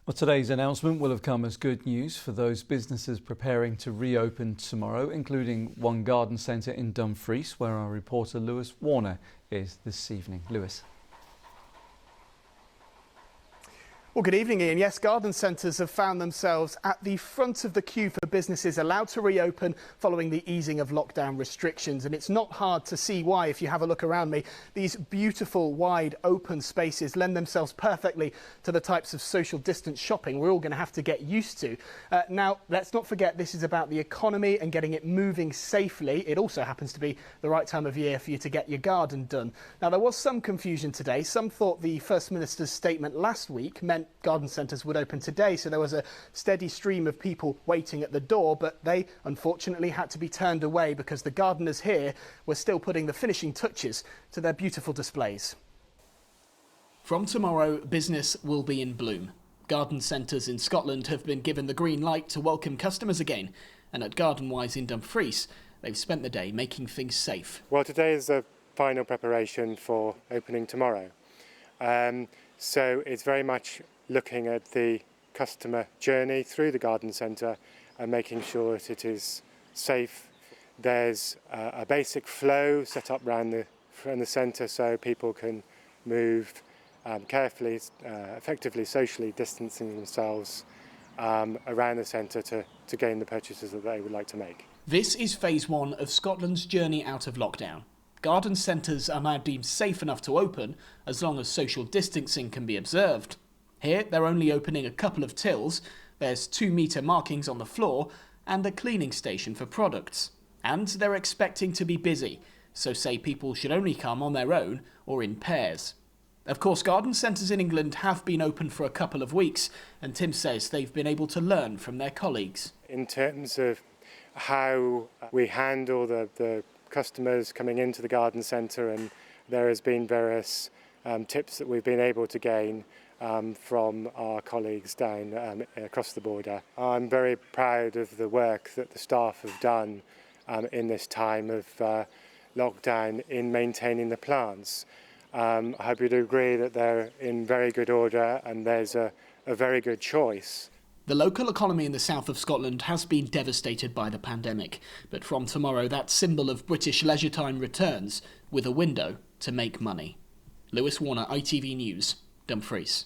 Well, today's announcement will have come as good news for those businesses preparing to reopen tomorrow, including one garden centre in Dumfries, where our reporter Lewis Warner is this evening. Lewis. Well, good evening, Ian. Yes, garden centres have found themselves at the front of the queue for businesses allowed to reopen following the easing of lockdown restrictions. And it's not hard to see why, if you have a look around me. These beautiful, wide, open spaces lend themselves perfectly to the types of social distance shopping we're all going to have to get used to. Now, let's not forget this is about the economy and getting it moving safely. It also happens to be the right time of year for you to get your garden done. Now, there was some confusion today. Some thought the First Minister's statement last week meant garden centres would open today, so there was a steady stream of people waiting at the door, but they unfortunately had to be turned away because the gardeners here were still putting the finishing touches to their beautiful displays. From tomorrow, business will be in bloom. Garden centres in Scotland have been given the green light to welcome customers again, and at Gardenwise in Dumfries, they've spent the day making things safe. Well, today is the final preparation for opening tomorrow. So it's very much looking at the customer journey through the garden centre and making sure that it is safe. There's a basic flow set up around the centre so people can move carefully, effectively, socially distancing themselves around the centre to gain the purchases that they would like to make. This is phase one of Scotland's journey out of lockdown. Garden centres are now deemed safe enough to open as long as social distancing can be observed. Here, they're only opening a couple of tills, there's 2-metre markings on the floor and a cleaning station for products. And they're expecting to be busy, so say people should only come on their own or in pairs. Of course, garden centres in England have been open for a couple of weeks, and Tim says they've been able to learn from their colleagues. In terms of how we handle the customers coming into the garden centre, and there has been various tips that we've been able to gain from our colleagues down across the border. I'm very proud of the work that the staff have done in this time of lockdown in maintaining the plants. I hope you'd agree that they're in very good order and there's a very good choice. The local economy in the south of Scotland has been devastated by the pandemic, but from tomorrow that symbol of British leisure time returns with a window to make money. Lewis Warner, ITV News, Dumfries.